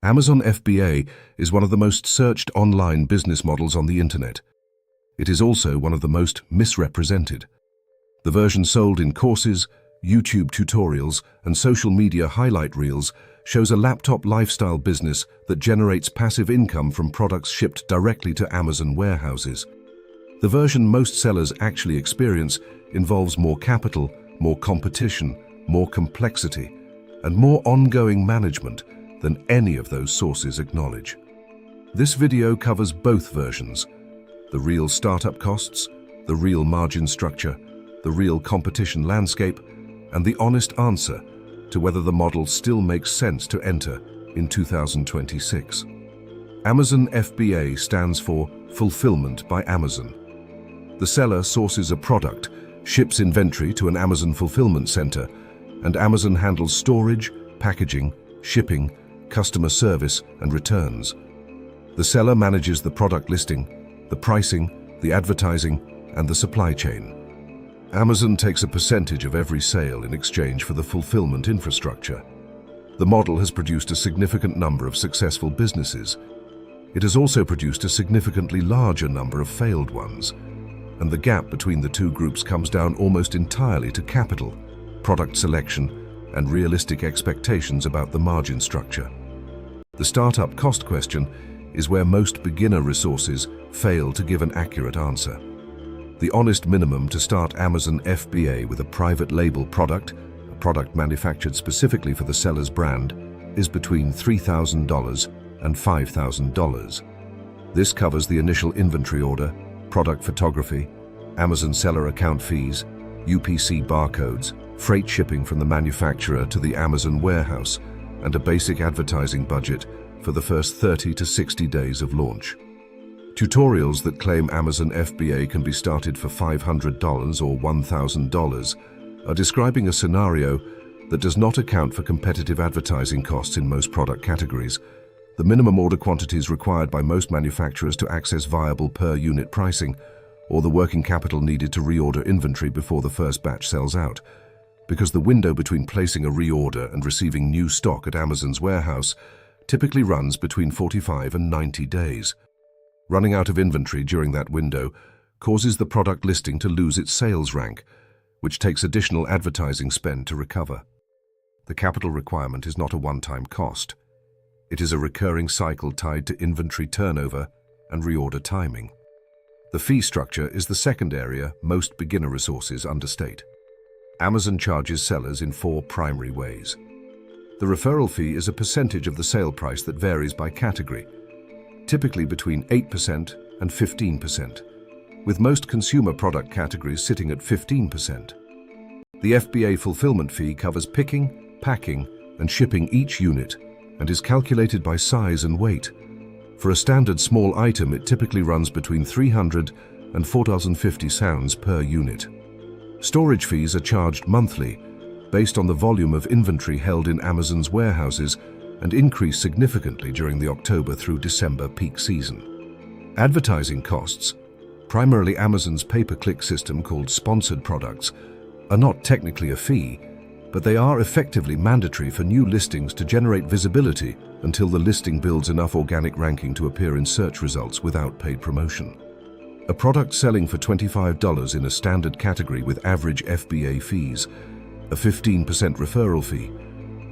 Amazon FBA is one of the most searched online business models on the internet. It is also one of the most misrepresented. The version sold in courses, YouTube tutorials, and social media highlight reels shows a laptop lifestyle business that generates passive income from products shipped directly to Amazon warehouses. The version most sellers actually experience involves more capital, more competition, more complexity, and more ongoing management than any of those sources acknowledge. This video covers both versions: the real startup costs, the real margin structure, the real competition landscape, and the honest answer to whether the model still makes sense to enter in 2026. Amazon FBA stands for Fulfillment by Amazon. The seller sources a product, ships inventory to an Amazon fulfillment center, and Amazon handles storage, packaging, shipping, customer service, and returns. The seller manages the product listing, the pricing, the advertising, and the supply chain. Amazon takes a percentage of every sale in exchange for the fulfillment infrastructure. The model has produced a significant number of successful businesses. It has also produced a significantly larger number of failed ones, and the gap between the two groups comes down almost entirely to capital, product selection, and realistic expectations about the margin structure. The startup cost question is where most beginner resources fail to give an accurate answer. The honest minimum to start Amazon FBA with a private label product, a product manufactured specifically for the seller's brand, is between $3,000 and $5,000. This covers the initial inventory order, product photography, Amazon seller account fees, UPC barcodes, freight shipping from the manufacturer to the Amazon warehouse, and a basic advertising budget for the first 30 to 60 days of launch. Tutorials that claim Amazon FBA can be started for $500 or $1,000 are describing a scenario that does not account for competitive advertising costs in most product categories, the minimum order quantities required by most manufacturers to access viable per-unit pricing, or the working capital needed to reorder inventory before the first batch sells out, because the window between placing a reorder and receiving new stock at Amazon's warehouse typically runs between 45 and 90 days. Running out of inventory during that window causes the product listing to lose its sales rank, which takes additional advertising spend to recover. The capital requirement is not a one-time cost. It is a recurring cycle tied to inventory turnover and reorder timing. The fee structure is the second area most beginner resources understate. Amazon charges sellers in 4 primary ways. The referral fee is a percentage of the sale price that varies by category, typically between 8% and 15%, with most consumer product categories sitting at 15%. The FBA fulfillment fee covers picking, packing, and shipping each unit and is calculated by size and weight. For a standard small item, it typically runs between $300 and $4,050 per unit. Storage fees are charged monthly, based on the volume of inventory held in Amazon's warehouses, and increase significantly during the October through December peak season. Advertising costs, primarily Amazon's pay-per-click system called sponsored products, are not technically a fee, but they are effectively mandatory for new listings to generate visibility until the listing builds enough organic ranking to appear in search results without paid promotion. A product selling for $25 in a standard category with average FBA fees, a 15% referral fee,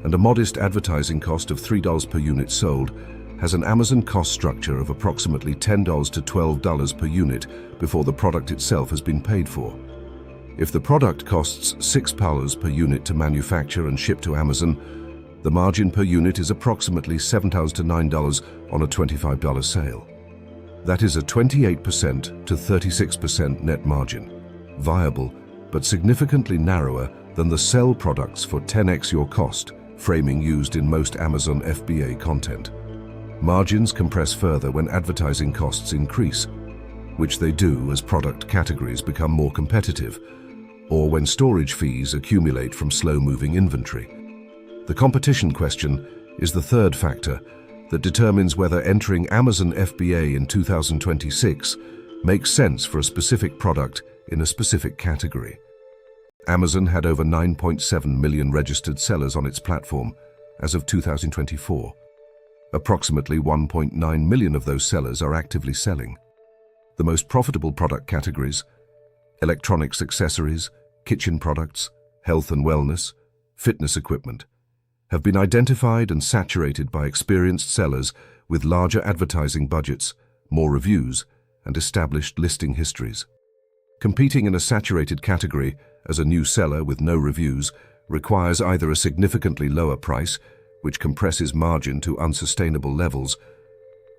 and a modest advertising cost of $3 per unit sold has an Amazon cost structure of approximately $10 to $12 per unit before the product itself has been paid for. If the product costs $6 per unit to manufacture and ship to Amazon, the margin per unit is approximately $7 to $9 on a $25 sale. That is a 28% to 36% net margin, viable but significantly narrower than the sell products for 10x your cost framing used in most Amazon FBA content. Margins compress further when advertising costs increase, which they do as product categories become more competitive, or when storage fees accumulate from slow-moving inventory. The competition question is the third factor that determines whether entering Amazon FBA in 2026 makes sense for a specific product in a specific category. Amazon had over 9.7 million registered sellers on its platform as of 2024. Approximately 1.9 million of those sellers are actively selling. The most profitable product categories: electronics, accessories, kitchen products, health and wellness, fitness equipment, have been identified and saturated by experienced sellers with larger advertising budgets, more reviews, and established listing histories. Competing in a saturated category as a new seller with no reviews requires either a significantly lower price, which compresses margin to unsustainable levels,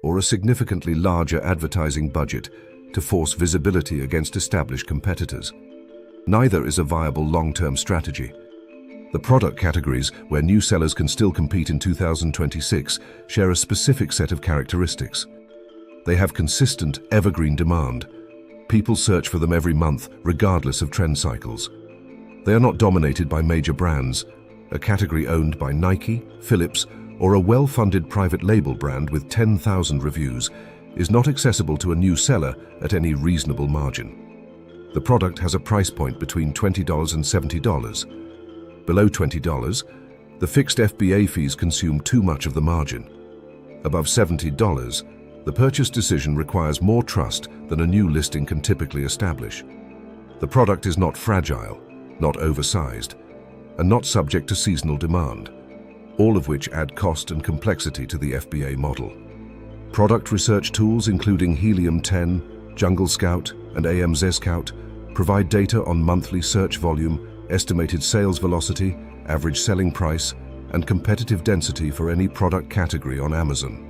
or a significantly larger advertising budget to force visibility against established competitors. Neither is a viable long-term strategy. The product categories where new sellers can still compete in 2026 share a specific set of characteristics. They have consistent, evergreen demand. People search for them every month, regardless of trend cycles. They are not dominated by major brands. A category owned by Nike, Philips, or a well-funded private label brand with 10,000 reviews is not accessible to a new seller at any reasonable margin. The product has a price point between $20 and $70. Below $20, the fixed FBA fees consume too much of the margin. Above $70, the purchase decision requires more trust than a new listing can typically establish. The product is not fragile, not oversized, and not subject to seasonal demand, all of which add cost and complexity to the FBA model. Product research tools including Helium-10, Jungle Scout, and AMZ-Scout provide data on monthly search volume, estimated sales velocity, average selling price, and competitive density for any product category on Amazon.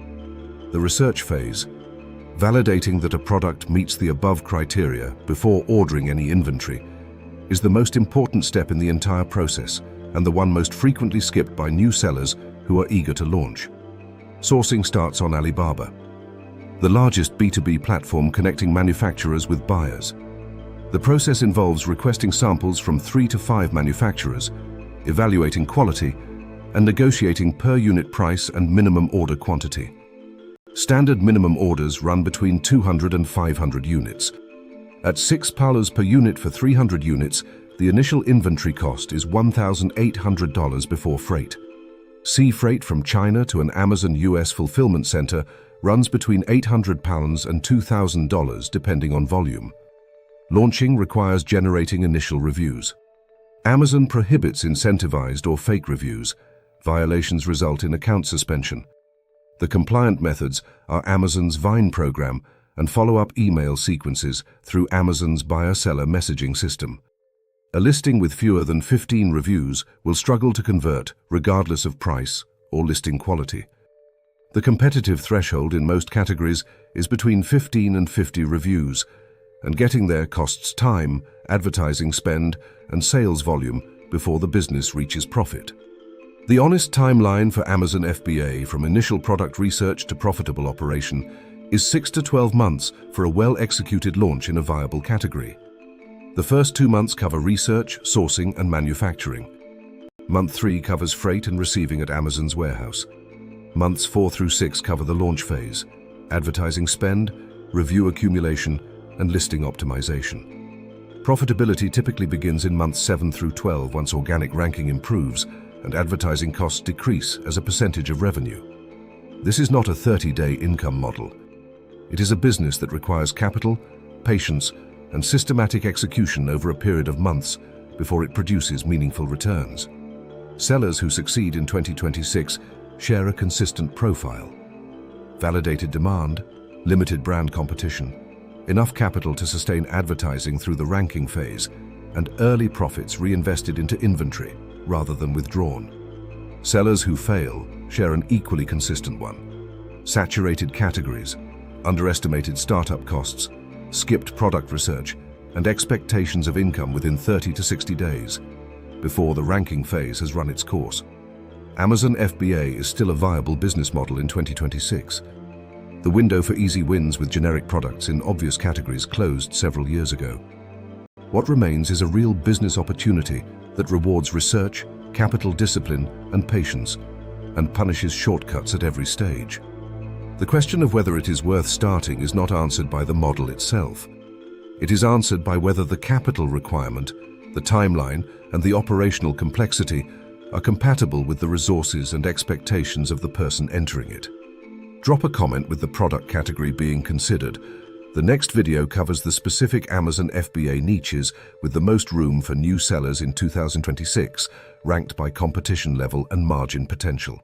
The research phase, validating that a product meets the above criteria before ordering any inventory, is the most important step in the entire process and the one most frequently skipped by new sellers who are eager to launch. Sourcing starts on Alibaba, the largest B2B platform connecting manufacturers with buyers. The process involves requesting samples from 3 to 5 manufacturers, evaluating quality, and negotiating per unit price and minimum order quantity. Standard minimum orders run between 200 and 500 units. At $6 per unit for 300 units, the initial inventory cost is $1,800 before freight. Sea freight from China to an Amazon US fulfillment center runs between £800 and $2,000 depending on volume. Launching requires generating initial reviews. Amazon prohibits incentivized or fake reviews. Violations result in account suspension. The compliant methods are Amazon's Vine program and follow-up email sequences through Amazon's buyer-seller messaging system. A listing with fewer than 15 reviews will struggle to convert, regardless of price or listing quality. The competitive threshold in most categories is between 15 and 50 reviews, and getting there costs time, advertising spend, and sales volume before the business reaches profit. The honest timeline for Amazon FBA from initial product research to profitable operation is 6 to 12 months for a well-executed launch in a viable category. The first 2 months cover research, sourcing, and manufacturing. Month 3 covers freight and receiving at Amazon's warehouse. Months 4 through 6 cover the launch phase, advertising spend, review accumulation, and listing optimization. Profitability typically begins in months 7 through 12 once organic ranking improves and advertising costs decrease as a percentage of revenue. This is not a 30-day income model. It is a business that requires capital, patience, and systematic execution over a period of months before it produces meaningful returns. Sellers who succeed in 2026 share a consistent profile: validated demand, limited brand competition, enough capital to sustain advertising through the ranking phase, and early profits reinvested into inventory rather than withdrawn. Sellers who fail share an equally consistent one: saturated categories, underestimated startup costs, skipped product research, and expectations of income within 30 to 60 days, before the ranking phase has run its course. Amazon FBA is still a viable business model in 2026. The window for easy wins with generic products in obvious categories closed several years ago. What remains is a real business opportunity that rewards research, capital discipline, and patience, and punishes shortcuts at every stage. The question of whether it is worth starting is not answered by the model itself. It is answered by whether the capital requirement, the timeline, and the operational complexity are compatible with the resources and expectations of the person entering it. Drop a comment with the product category being considered. The next video covers the specific Amazon FBA niches with the most room for new sellers in 2026, ranked by competition level and margin potential.